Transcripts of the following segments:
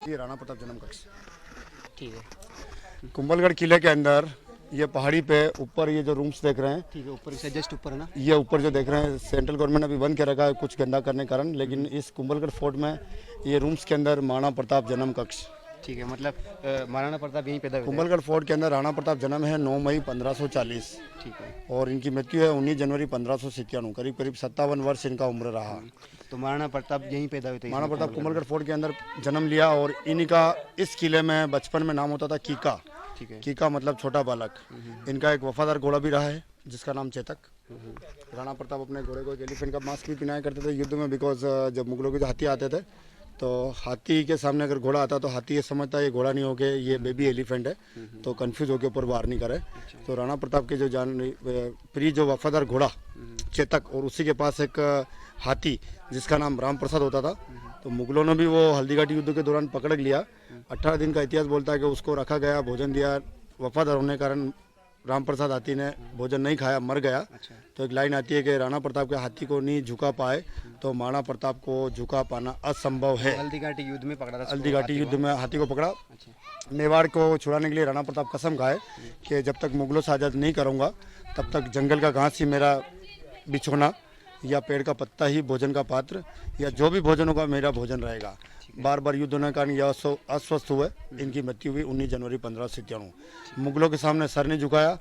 ये राणा प्रताप जन्म कक्ष। ठीक है। कुंभलगढ़ किले के अंदर ये पहाड़ी पे ऊपर ये जो रूम्स देख रहे हैं, ठीक है, ऊपर से जस्ट ऊपर है ना। ये ऊपर जो देख रहे हैं सेंट्रल गवर्नमेंट ने अभी बंद कर रखा है कुछ गंदा करने के कारण, लेकिन इस कुंभलगढ़ फोर्ट में ये रूम्स के अंदर महाराणा प्रताप जन्म कक्ष। ठीक है, मतलब महाराणा प्रताप यहीं पैदा हुए थे। कुंभलगढ़ फोर्ट के अंदर राणा प्रताप जन्म है 9 मई 1540 ठीक है। और इनकी मृत्यु है 19 जनवरी 1591। करीब करीब 57 वर्ष इनका उम्र रहा। तो महाराणा प्रताप यहीं पैदा हुए थे। महाराणा प्रताप कुंभलगढ़ फोर्ट के अंदर जन्म लिया और इनका इस किले में बचपन में नाम होता था कीका। ठीक है। कीका मतलब छोटा बालक। इनका एक वफादार घोड़ा भी रहा है जिसका नाम चेतक। राणा प्रताप अपने घोड़े को एक एलिफेंट का मास्क भी पहनाया करते थे युद्ध में, बिकॉज जब मुगलों के जो हाथी आते थे तो हाथी के सामने अगर घोड़ा आता तो हाथी ये समझता है ये घोड़ा नहीं होके ये बेबी एलिफेंट है, तो कंफ्यूज होके ऊपर वार नहीं करे। तो राणा प्रताप के जो प्रिय जो वफादार घोड़ा चेतक और उसी के पास एक हाथी जिसका नाम राम प्रसाद होता था, तो मुगलों ने भी वो हल्दीघाटी युद्ध के दौरान पकड़ लिया। 18 दिन का इतिहास बोलता है कि उसको रखा गया, भोजन दिया, वफादार होने के कारण राम प्रसाद हाथी ने भोजन नहीं खाया, मर गया। तो एक लाइन आती है कि राणा प्रताप के हाथी को नहीं झुका पाए तो महाराणा प्रताप को झुका पाना असंभव है। हल्दीघाटी युद्ध में पकड़ा था। हल्दीघाटी युद्ध में हाथी को पकड़ा। अच्छा। मेवाड़ को छुड़ाने के लिए राणा प्रताप कसम खाए कि जब तक मुगलों से आज़ाद नहीं करूँगा तब तक जंगल का घास ही मेरा बिछोना या पेड़ का पत्ता ही भोजन का पात्र या जो भी भोजन होगा मेरा भोजन रहेगा। बार बार युद्ध होने के कारण यह अस्वस्थ हुए, इनकी मृत्यु हुई 19 जनवरी 1597। मुगलों के सामने सर नहीं झुकाया।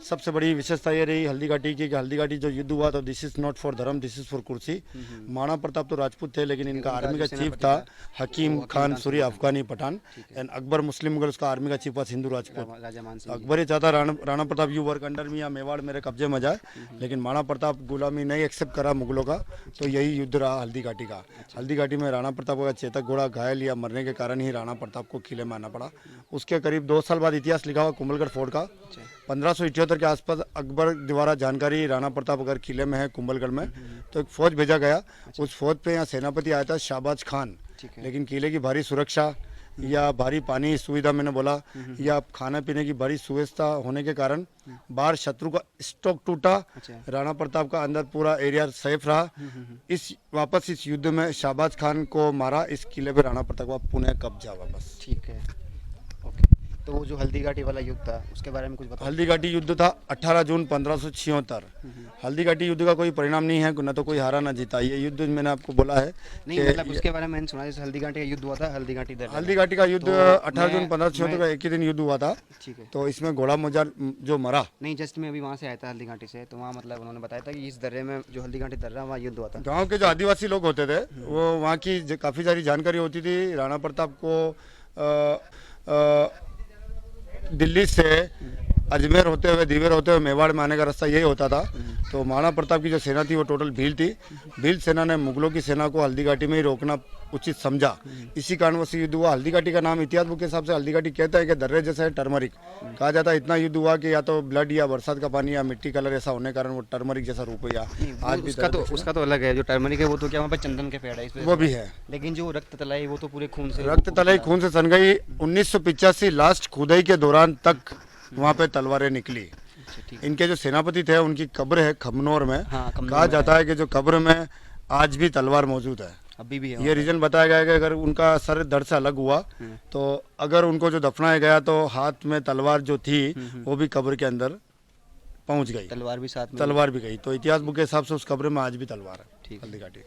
सबसे बड़ी विशेषता ये रही हल्दीघाटी की कि हल्दीघाटी जो युद्ध हुआ तो दिस इज नॉट फॉर धर्म, दिस इज फॉर कुर्सी। महाराणा प्रताप तो राजपूत थे लेकिन इनका आर्मी का चीफ था हकीम खान सूरी अफगानी पठान, एंड अकबर मुस्लिम मुगल, उसका आर्मी का चीफ was हिंदू राजपूत। राजा मानसिंह। अकबर ये चाहता Rana Pratap you work under मी या मेवाड़ मेरे कब्जे में जाए, लेकिन महाराणा प्रताप गुलामी नहीं एक्सेप्ट करा मुगलों का, तो यही युद्ध रहा हल्दीघाटी का। हल्दीघाटी में राणा प्रताप का चेतक घोड़ा घायल या मरने के कारण ही राणा प्रताप को किले में आना पड़ा। उसके करीब 2 साल बाद इतिहास लिखा हुआ कुंभलगढ़ फोर्ट का। 1578 के आसपास अकबर द्वारा जानकारी राणा प्रताप अगर किले में है कुंभलगढ़ में तो एक फौज भेजा गया। उस फौज पे यहाँ सेनापति आया था शाहबाज खान, लेकिन किले की भारी सुरक्षा या भारी पानी सुविधा मैंने बोला या खाने पीने की भारी सुव्यवस्था होने के कारण बाहर शत्रु का स्टॉक टूटा। राणा प्रताप का अंदर पूरा एरिया सेफ रहा। वापस इस युद्ध में शाहबाज खान को मारा। इस किले पे राणा प्रताप का पुनः कब्जा वापस। ठीक है, ओके। तो वो जो हल्दीघाटी वाला युद्ध था उसके बारे में कुछ बताओ। हल्दीघाटी युद्ध था 18 जून 1576। हल्दीघाटी युद्ध का कोई परिणाम नहीं है, न तो कोई हारा न जीता। ये युद्ध मैंने आपको बोला है नहीं, मतलब उसके बारे में मैंने सुना जैसे हल्दीघाटी का युद्ध हुआ था। हल्दीघाटी का युद्ध 18 जून 1576 का एक ही दिन युद्ध हुआ था। ठीक है। तो इसमें घोड़ा मुजार जो मरा नहीं, जस्ट मैं अभी वहाँ से आया था हल्दीघाटी से, तो वहाँ मतलब उन्होंने बताया था कि इस दर्रे में जो हल्दीघाटी दर्रा वहाँ युद्ध हुआ था। गाँव के जो आदिवासी लोग होते थे वो वहाँ की काफ़ी सारी जानकारी होती थी। राणा प्रताप को दिल्ली से अजमेर होते हुए दीवेर होते हुए मेवाड़ में आने का रास्ता यही होता था। तो महाराणा प्रताप की जो सेना थी वो टोटल भील थी। भील सेना ने मुगलों की सेना को हल्दीघाटी में ही रोकना उचित समझा, इसी कारणवश युद्ध हुआ। हल्दीघाटी का नाम इतिहास बुक के हिसाब से हल्दीघाटी कहता है कि दर्रे जैसा है टर्मरिक। कहा जाता है इतना युद्ध हुआ कि या तो ब्लड या बरसात का पानी या मिट्टी कलर ऐसा होने के कारण वो टर्मरिक जैसा रूप हुआ। आज भी उसका तो अलग है। जो टर्मरिक है वो तो क्या वहाँ पे चंदन के पेड़ है वो भी है, लेकिन जो रक्त तलाई वो तो पूरे खून से रक्त तलाई खून से सन गई। 1985 लास्ट खुदाई के दौरान तक वहाँ पे तलवारें निकली। इनके जो सेनापति थे उनकी कब्र है खमनोर में। कहा जाता है कि जो कब्र में आज भी तलवार मौजूद है, अभी भी है। ये रीजन बताया गया है कि अगर उनका सर धड़ से अलग हुआ तो अगर उनको जो दफनाया गया तो हाथ में तलवार जो थी वो भी कब्र के अंदर पहुंच गई, तलवार भी साथ में, तलवार भी गई। तो इतिहास बुक के हिसाब से उस कब्र में आज भी तलवार है हल्दीघाटी।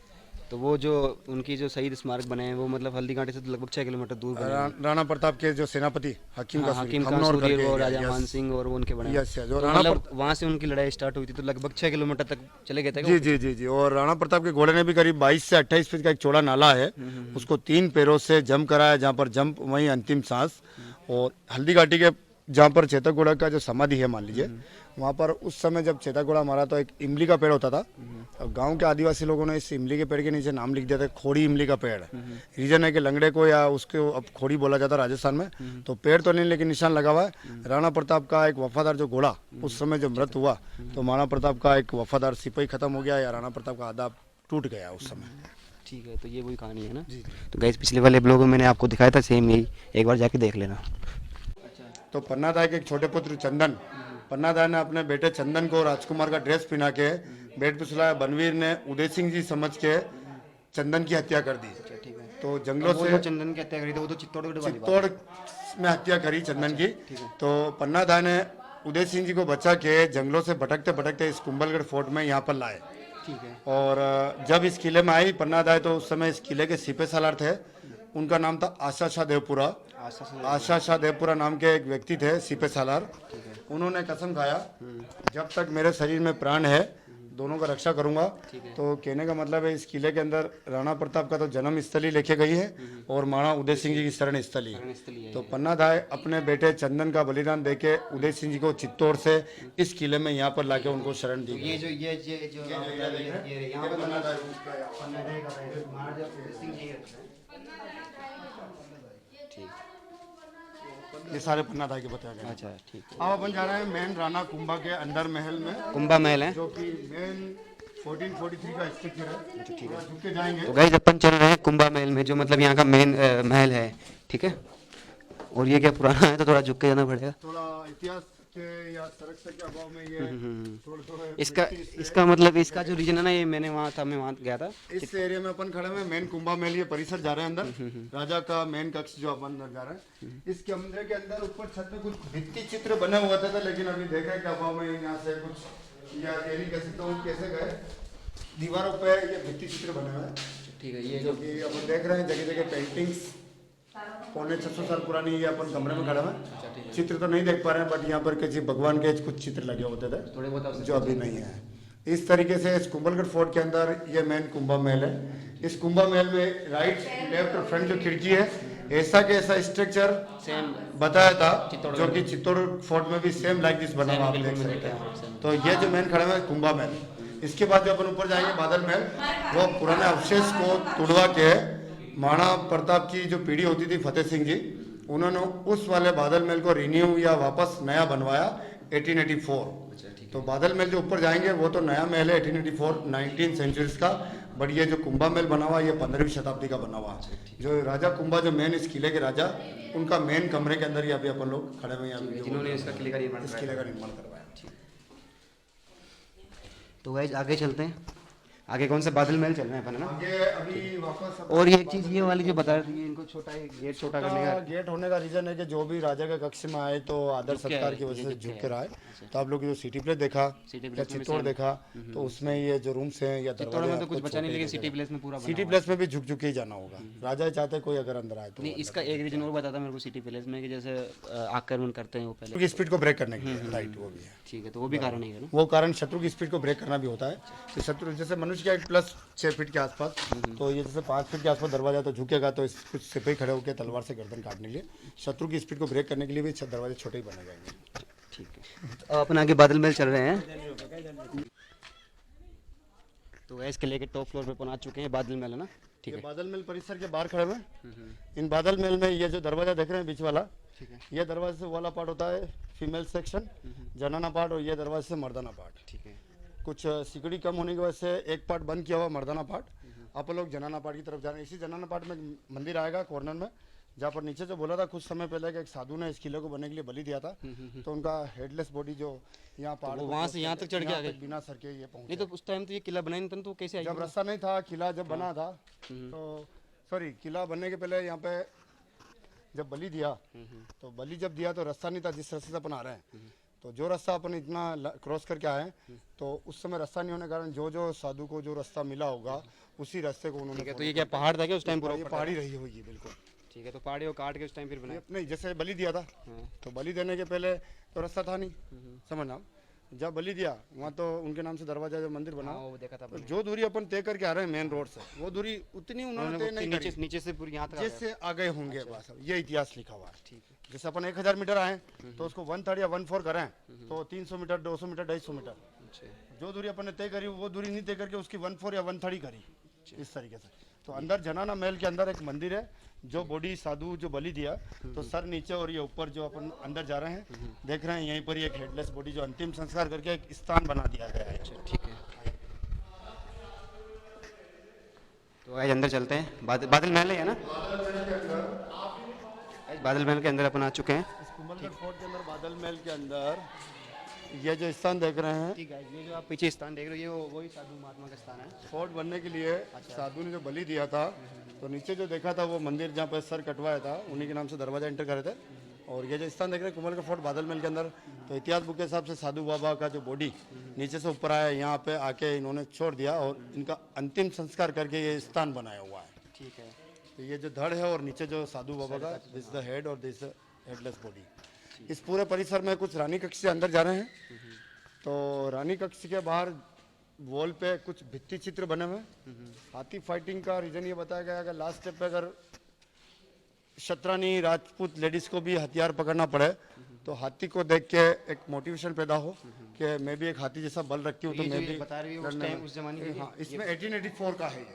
तो वो जो उनकी जो शहीद स्मारक बने हैं वो मतलब हल्दीघाटी से लगभग 6 किलोमीटर दूर बने हैं। राणा प्रताप के जो सेनापति हकीम खान सूरी और राजा मानसिंह और वो उनके बने हैं। मतलब वहाँ से उनकी लड़ाई स्टार्ट हुई थी तो लगभग 6 किलोमीटर तक चले गए थे। जी जी जी जी। और राणा प्रताप के घोड़े ने भी करीब 22 से 28 फीट का एक चौड़ा नाला है, उसको 3 पैरों से जंप कराया, जहाँ पर जंप वहीं अंतिम सांस। और हल्दीघाटी के जहाँ पर चेतक घोड़ा का जो समाधि है मान लीजिए, वहाँ पर उस समय जब चेतक घोड़ा मारा तो एक इमली का पेड़ होता था। गांव के आदिवासी लोगों ने इस इमली के पेड़ के नीचे नाम लिख दिया था खोड़ी इमली का पेड़। रीजन है कि लंगड़े को या उसको अब खोड़ी बोला जाता है राजस्थान में। तो पेड़ तो नहीं लेकिन निशान लगा हुआ है। राणा प्रताप का एक वफादार जो घोड़ा उस समय जब मृत हुआ तो महाराणा प्रताप का एक वफादार सिपाही खत्म हो गया या राणा प्रताप का आदाब टूट गया उस समय। ठीक है, तो ये वही कहानी है ना। तो गाइस पिछले वाले ब्लॉग में मैंने आपको दिखाया था सेम यही, एक बार जाके देख लेना। तो पन्नादाय के एक छोटे पुत्र चंदन, पन्नादाय ने अपने बेटे चंदन को राजकुमार का ड्रेस पहना के बेड पर सुलाया। बनवीर ने उदय सिंह जी समझ के चंदन की हत्या कर दी। तो जंगलों वो से जो चंदन की हत्या करी थी वो तो चित्तौड़गढ़ वाली बात चित्तौड़ में हत्या करी चंदन की। तो पन्ना दा ने उदय सिंह जी को बचा के जंगलों से भटकते भटकते इस कुंभलगढ़ फोर्ट में यहाँ पर लाए। ठीक है। और जब इस किले में आई पन्ना दाई तो उस समय इस किले के सिपे सालार थे, उनका नाम था आशा शाह देवपुरा। आशा शाह देवपुरा नाम के एक व्यक्ति थे सिपे सालार। उन्होंने कसम खाया जब तक मेरे शरीर में प्राण है दोनों का रक्षा करूंगा। तो कहने का मतलब है इस किले के अंदर राणा प्रताप का तो जन्म स्थली लिखे गई है और महाराणा उदय सिंह जी की शरण स्थली। तो पन्ना दाई अपने बेटे चंदन का बलिदान देके उदय सिंह जी को चित्तौड़ से इस किले में यहाँ पर लाके उनको शरण दी। ये जो यहाँ पे पन्ना दाई का महाराजा उदय सिंह जी ये सारे पन्ना दाई के बताया गया। अच्छा ठीक है। अब अपन जा रहे हैं मेन राणा कुंभा के अंदर महल में, कुंभा महल है जो कि मेन 1443 का स्ट्रक्चर है। ठीक है, झुक के जाएंगे। तो गाइस अपन चल रहे हैं कुंभा महल में, जो मतलब यहाँ का मेन महल है। ठीक है, और ये क्या पुराना है तो थोड़ा झुक के जाना पड़ेगा। थोड़ा इतिहास के या सुरक्षा के अभाव में ये थोड़ा इसका मतलब इसका जो रीजन है ना, ये मैं वहाँ गया था। इस एरिया में अपन खड़े हैं मेन कुंभा महल ये परिसर जा रहे हैं अंदर। राजा का मेन कक्ष जो अपन अंदर जा रहे हैं, इस कमरे के अंदर ऊपर छत में कुछ भित्ति चित्र बने हुए थे, लेकिन अभी देखा के अभाव में यहाँ से कुछ या कह सकता हूँ कैसे गए दीवारों पे ये भित्ति चित्र बने हुए हैं। ठीक है, ये जो कि अपन देख रहे हैं जगह जगह पेंटिंग्स पौने 600 साल पुरानी ये अपन कमरे में खड़े हैं। चित्र तो नहीं देख पा रहे हैं बट यहाँ पर किसी भगवान के कुछ चित्र लगे होते थे थोड़े बहुत जो अभी नहीं है। इस तरीके से इस कुंभलगढ़ फोर्ट के अंदर ये मेन कुंभा महल है। इस कुंभा महल में राइट लेफ्ट और फ्रंट जो खिड़की है ऐसा के ऐसा स्ट्रक्चर सेम बताया था, जो कि चित्तौड़ फोर्ट में भी सेम लाइक दिस बना हुआ आप देख सकते हैं। तो ये जो मेन खड़े हैं कुंभा महल। इसके बाद जो अपन ऊपर जाएंगे बादल महल, वो पुराने अवशेष को तुड़वा के महाराणा प्रताप की जो पीढ़ी होती थी फतेह सिंह जी, उन्होंने उस वाले बादल महल को रिन्यू या वापस नया बनवाया 1884। तो बादल महल जो ऊपर जाएंगे वो तो नया महल है 1884 19 सेंचुरीज का, बट ये जो कुंभा महल बना हुआ ये 15वीं शताब्दी का बना हुआ। जो राजा कुंभा जो मेन इस किले के राजा, उनका मेन कमरे के अंदर ही अभी अपन लोग खड़े हुए हैं जिन्होंने इसका किले का निर्माण करवाया। तो गाइस आगे चलते हैं। आगे कौन सा बादल महल चल रहे हैं अपन, है ना? आगे अभी वापस और ये एक चीज ये वाली जो बता रहे थे, इनको छोटा गेट छोटा करने का गेट होने का रीजन है कि जो भी राजा के कक्ष में आए तो आदर सत्कार की वजह से झुक कर आए। तो आप लोग जो सिटी प्लेस देखा या चित्तौड़ देखा तो उसमें ये जो रूम्स हैं या चित्तौड़ में तो कुछ बचा नहीं, लेकिन सिटी प्लेस में पूरा सिटी प्लेस में भी झुक झुक के ही जाना होगा। राजा चाहते कोई अगर अंदर आए तो नहीं। इसका एक रीजन और बताता मेरे को सिटी प्लेस में कि जैसे आक्रमण करते हैं वो पहले की स्पीड को ब्रेक करने के लिए, राइट, वो भी है। ठीक है, तो वो भी कारण है ना, वो कारण शत्रु की स्पीड को ब्रेक करना भी होता है। तो शत्रु जैसे मनुष्य की हाइट प्लस 6 फीट के आसपास, तो ये जैसे 5 फीट के आसपास दरवाजा तो झुकेगा तो कुछ सिपाही खड़े होकर तलवार से गर्दन काटने के लिए, शत्रु की स्पीड को ब्रेक करने के लिए भी दरवाजे छोटे ही बने जाएंगे। ठीक है, तो अपन आगे बादल महल चल रहे हैं। तो इसके लेके टॉप फ्लोर पे पहुंच चुके हैं, बादल महल है ना। ठीक है, बादल महल परिसर के बाहर खड़े हैं। इन बादल महल में ये जो दरवाजा देख रहे हैं बीच वाला, ये दरवाजे से वाला पार्ट होता है फीमेल सेक्शन, जनाना पार्ट, और ये दरवाजे से मर्दाना पार्ट। ठीक है, कुछ सिकड़ी कम होने की वजह से एक पार्ट बंद किया हुआ मर्दाना पार्ट। आप लोग जनाना पार्ट की तरफ जा रहे हैं। इसी जनाना पार्ट में मंदिर आएगा कॉर्नर में, जहाँ पर नीचे जो बोला था कुछ समय पहले कि एक साधु ने इस किले को बनने के लिए बलि दिया था, तो उनका हेडलेस बॉडी जो यहाँ पहाड़ तो वहाँ से यहाँ तक चढ़ के आ गए बिना सर के ये पहुंचे। नहीं तो उस टाइम तो ये किला बना नहीं था, तो कैसे जब रास्ता नहीं था, किला जब बना था, तो सॉरी किला बनने के पहले यहाँ पे जब बलि दिया, तो बलि जब दिया तो रास्ता नहीं था जिस रास्ते से अपन आ रहे हैं। तो जो रास्ता अपन इतना क्रॉस करके आए हैं, तो उस समय रास्ता नहीं होने के कारण जो साधु को जो रास्ता मिला होगा उसी रास्ते को उन्होंने। तो ये क्या पहाड़ था क्या उस टाइम? पूरा पहाड़ी रही होगी बिल्कुल। ठीक है, तो पहाड़ी को काट के उस टाइम फिर बनाया? नहीं, जैसे बलि दिया था तो बलि देने के पहले तो रास्ता था नहीं, समझना। जब बलि दिया वहाँ तो उनके नाम से दरवाजा जो मंदिर बना, वो देखा था। तो जो दूरी अपन तय करके आ रहे हैं मेन रोड से, वो दूरी उतनी उन्होंने तय नहीं करी, नीचे से पूरी यहाँ तक जैसे आ गए होंगे बस। ये इतिहास लिखा हुआ है। ठीक है, जैसे अपन 1000 मीटर आए तो उसको 1/3 या 1/4 करें तो 300 मीटर, 200 मीटर, 250 मीटर, जो दूरी अपन ने तय करी वो दूरी नहीं तय करके उसकी 1/4 या 1/3 करी, इस तरीके से। तो अंदर जनाना महल के अंदर एक मंदिर है, जो बॉडी साधु जो बलि दिया, तो सर नीचे और ये ऊपर जो अपन अंदर जा रहे हैं देख रहे हैं, यहीं पर एक हेडलेस बॉडी जो अंतिम संस्कार करके एक स्थान बना दिया गया है। ठीक है, तो आज अंदर चलते हैं। बादल महल है ना? बादल महल के अंदर अपन आ चुके हैं। इस कुंभलगढ़ फोर्ट के अंदर बादल महल के अंदर ये जो स्थान देख रहे हैं, ठीक है, ये जो आप पीछे स्थान देख रहे हो, ये वही साधु महात्मा का स्थान है। फोर्ट बनने के लिए साधु ने जो बलि दिया था, तो नीचे जो देखा था वो मंदिर जहाँ पे सर कटवाया था, उन्हीं के नाम से दरवाजा एंटर करे थे। और ये जो स्थान देख रहे हैं कुमल का फोर्ट बादल महल के अंदर, तो इतिहास बुक के हिसाब से साधु बाबा का जो बॉडी नीचे से ऊपर आया, यहाँ पे आके इन्होंने छोड़ दिया और इनका अंतिम संस्कार करके ये स्थान बनाया हुआ है। ठीक है, तो ये जो धड़ है और नीचे जो साधु बाबा का, दिस द हेड और दिस हेडलेस बॉडी। इस पूरे परिसर में कुछ रानी कक्ष से अंदर जा रहे हैं, तो रानी कक्ष के बाहर वॉल पे कुछ भित्ति चित्र बने हुए हैं। हाथी फाइटिंग का रीजन ये बताया गया अगर लास्ट स्टेप पे अगर शतरानी राजपूत लेडीज को भी हथियार पकड़ना पड़े, तो हाथी को देख के एक मोटिवेशन पैदा हो कि मैं भी एक हाथी जैसा बल रखती हूँ, तो मैं भी बता रही हूँ उस टाइम, उस जमाने की। हाँ, इसमें 1884 का है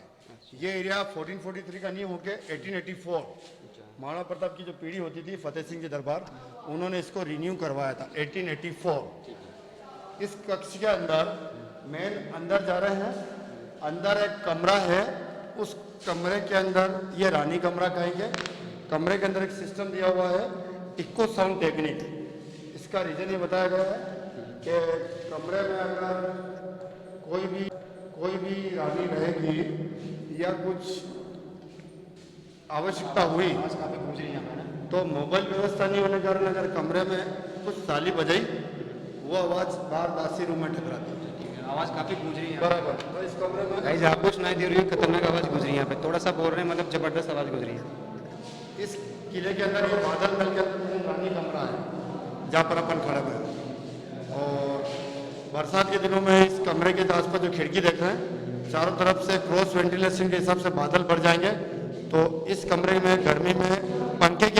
ये एरिया 1443 का नहीं होके 1884 महाराणा प्रताप की जो पीढ़ी होती थी फतेह सिंह जी दरबार, उन्होंने इसको रिन्यू करवाया था 1884। इस कक्ष के अंदर मेन अंदर जा रहे हैं, अंदर एक कमरा है, उस कमरे के अंदर ये रानी कमरा कहेंगे। कमरे के अंदर एक सिस्टम दिया हुआ है इको साउंड टेक्निक। इसका रीजन ये बताया गया है कि कमरे में अगर कोई भी रानी रहेगी या कुछ आवश्यकता हुई, तो मोबाइल व्यवस्था नहीं होने के कारण अगर कमरे में कुछ ताली बजाई, वो आवाज बाहर दासी रूम में टकराती है। आवाज काफी गूंज रही है बराबर। तो इस कमरे में गाइस, आपको सुनाई दे रही है खतरनाक आवाज गूंज रही है यहाँ पे, थोड़ा सा बोल रहे हैं मतलब जबरदस्त आवाज गूंज रही है। इस किले के अंदर ये बादल महल के अंदर रानी कमरा है जहाँ पर अपन खड़े हुए हैं। और बरसात के दिनों में इस कमरे के आसपास जो खिड़की देख रहे हैं, चारों तरफ से क्रॉस वेंटिलेशन के हिसाब से बादल भर जाएंगे, तो इस कमरे में गर्मी में पंखे की